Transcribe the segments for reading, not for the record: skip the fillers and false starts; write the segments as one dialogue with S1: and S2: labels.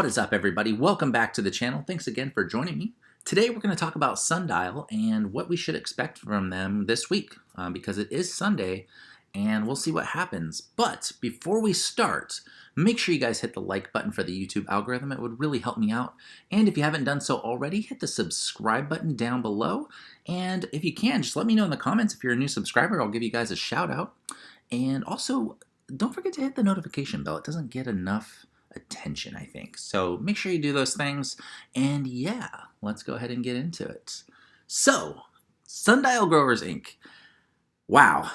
S1: What is up, everybody? Welcome back to the channel. Thanks again for joining me. Today we're going to talk about Sundial and what we should expect from them this week because it is Sunday and we'll see what happens. But before we start, make sure you guys hit the like button for the YouTube algorithm. It would really help me out. And if you haven't done so already, hit the subscribe button down below. And if you can, just let me know in the comments if you're a new subscriber. I'll give you guys a shout out. And also, don't forget to hit the notification bell. It doesn't get enough attention, I think. So make sure you do those things. And yeah, let's go ahead and get into it. So, Sundial Growers Inc. Wow.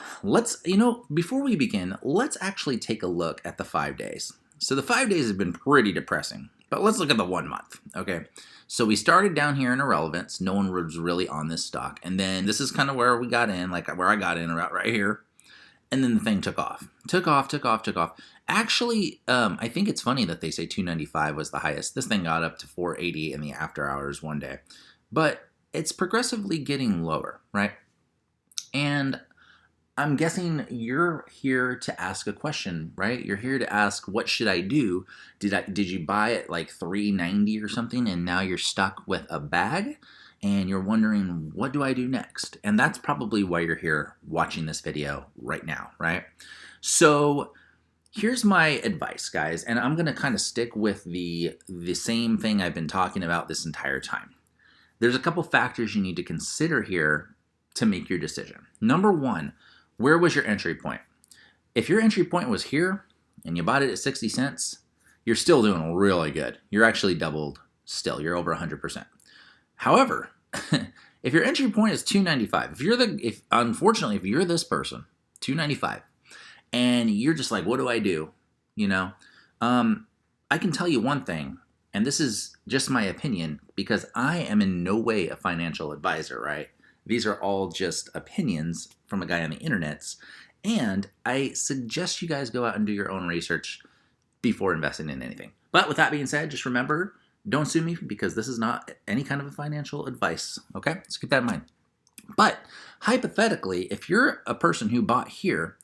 S1: Before we begin, let's actually take a look at the 5 days. So the 5 days have been pretty depressing, but let's look at the 1 month, okay? So we started down here in irrelevance. No one was really on this stock. And then this is kind of where we got in, like where I got in about right here. And then the thing took off. Took off. Actually, I think it's funny that they say 295 was the highest. This thing got up to 480 in the after hours one day. But it's progressively getting lower, right? And I'm guessing you're here to ask a question, right? You're here to ask, what should I do? Did you buy it like 390 or something and now you're stuck with a bag? And you're wondering, what do I do next? And that's probably why you're here watching this video right now, right? So here's my advice, guys, and I'm going to kind of stick with the same thing I've been talking about this entire time. There's a couple factors you need to consider here to make your decision. Number one, where was your entry point? If your entry point was here and you bought it at 60 cents, you're still doing really good. You're actually doubled still. You're over 100%. However, if your entry point is 295, unfortunately, if you're this person, 295, and you're just like, what do I do? I can tell you one thing, and this is just my opinion because I am in no way a financial advisor, right? These are all just opinions from a guy on the internets, and I suggest you guys go out and do your own research before investing in anything. But with that being said, just remember, don't sue me because this is not any kind of a financial advice, okay? So keep that in mind. But hypothetically, if you're a person who bought here,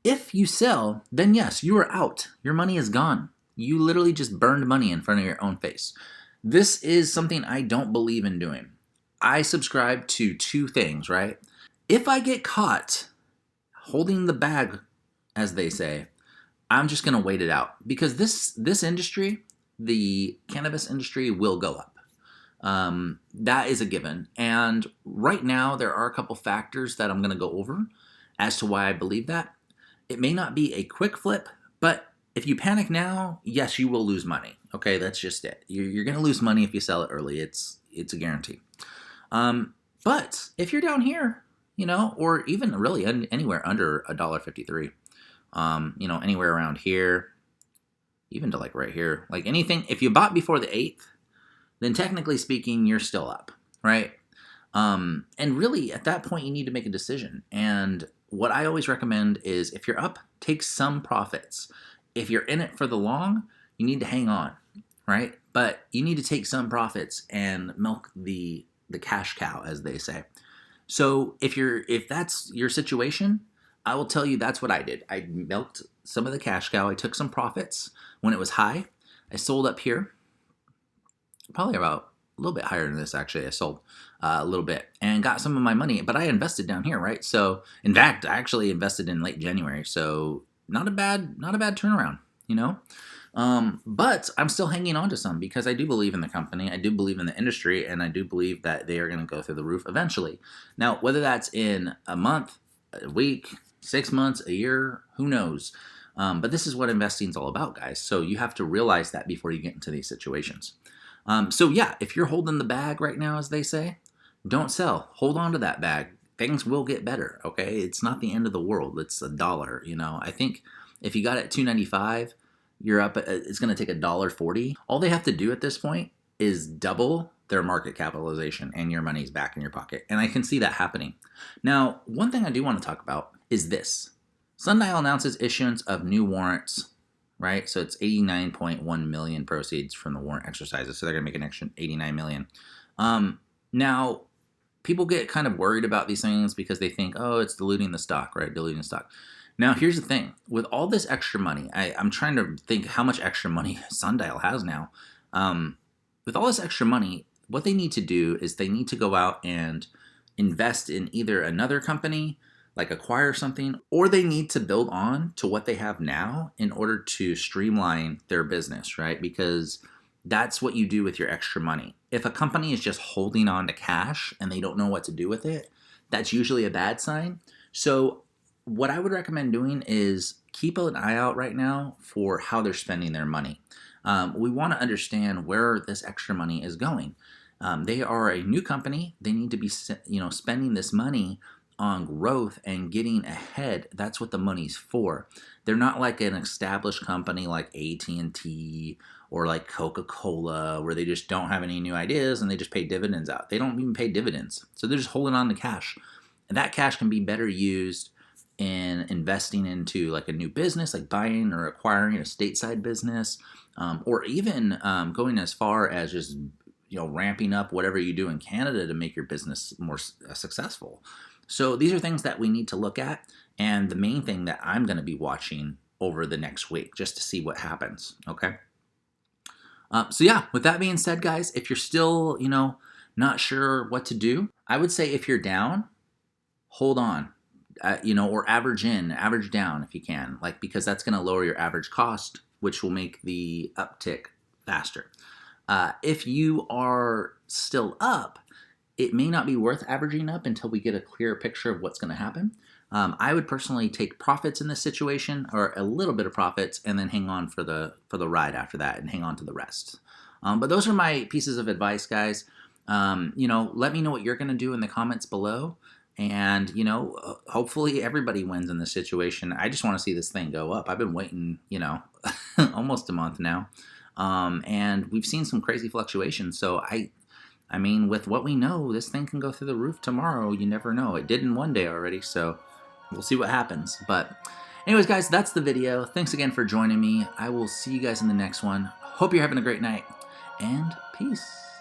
S1: if you sell, then yes, you are out. Your money is gone. You literally just burned money in front of your own face. This is something I don't believe in doing. I subscribe to two things, right? If I get caught holding the bag, as they say, I'm just going to wait it out because this industry, the cannabis industry, will go up. That is a given. And right now, there are a couple factors that I'm going to go over as to why I believe that. It may not be a quick flip, but if you panic now, yes, you will lose money. Okay, that's just it. You're going to lose money if you sell it early. It's a guarantee. But if you're down here, or even really anywhere under $1.53, anywhere around here, even to like right here, like anything, if you bought before the 8th, then technically speaking, you're still up, right? And really at that point, you need to make a decision. And what I always recommend is if you're up, take some profits. If you're in it for the long, you need to hang on, right? But you need to take some profits and milk the cash cow, as they say. So if that's your situation, I will tell you that's what I did. I milked some of the cash cow. I took some profits when it was high. I sold up here, probably about a little bit higher than this actually. I sold a little bit and got some of my money, but I invested down here, right? So in fact, I actually invested in late January. So not a bad turnaround, but I'm still hanging on to some because I do believe in the company. I do believe in the industry, and I do believe that they are going to go through the roof eventually. Now, whether that's in a month, a week, 6 months, a year, who knows? But this is what investing is all about, guys. So you have to realize that before you get into these situations. So yeah, if you're holding the bag right now, as they say, don't sell. Hold on to that bag. Things will get better, okay? It's not the end of the world. It's $1, I think if you got it at $2.95, you're up. It's going to take $1.40. All they have to do at this point is double their market capitalization, and your money's back in your pocket. And I can see that happening. Now, one thing I do want to talk about is this. Sundial announces issuance of new warrants, right? So it's 89.1 million proceeds from the warrant exercises. So they're going to make an extra 89 million. Now, people get kind of worried about these things because they think, oh, it's diluting the stock, right? Diluting the stock. Now, here's the thing. With all this extra money, I'm trying to think how much extra money Sundial has now. Um, with all this extra money, what they need to do is they need to go out and invest in either another company, like acquire something, or they need to build on to what they have now in order to streamline their business, right? Because that's what you do with your extra money. If a company is just holding on to cash and they don't know what to do with it, that's usually a bad sign. So what I would recommend doing is keep an eye out right now for how they're spending their money. We want to understand where this extra money is going. They are a new company. They need to be, spending this money on growth and getting ahead. That's what the money's for. They're not like an established company like AT&T or like Coca-Cola where they just don't have any new ideas and they just pay dividends out. They don't even pay dividends. So they're just holding on to cash. And that cash can be better used in investing into like a new business, like buying or acquiring a stateside business, or even going as far as just ramping up whatever you do in Canada to make your business more successful. So these are things that we need to look at, and the main thing that I'm going to be watching over the next week just to see what happens. Okay. So yeah, with that being said, guys, if you're still not sure what to do, I would say if you're down, hold on. Or average down if you can, because that's going to lower your average cost, which will make the uptick faster. If you are still up, it may not be worth averaging up until we get a clear picture of what's going to happen. I would personally take profits in this situation, or a little bit of profits, and then hang on for the ride after that, and hang on to the rest. But those are my pieces of advice, guys. Let me know what you're going to do in the comments below. And, hopefully everybody wins in this situation. I just want to see this thing go up. I've been waiting, almost a month now. And we've seen some crazy fluctuations. So I mean, with what we know, this thing can go through the roof tomorrow. You never know. It did in one day already. So we'll see what happens. But anyways, guys, that's the video. Thanks again for joining me. I will see you guys in the next one. Hope you're having a great night, and peace.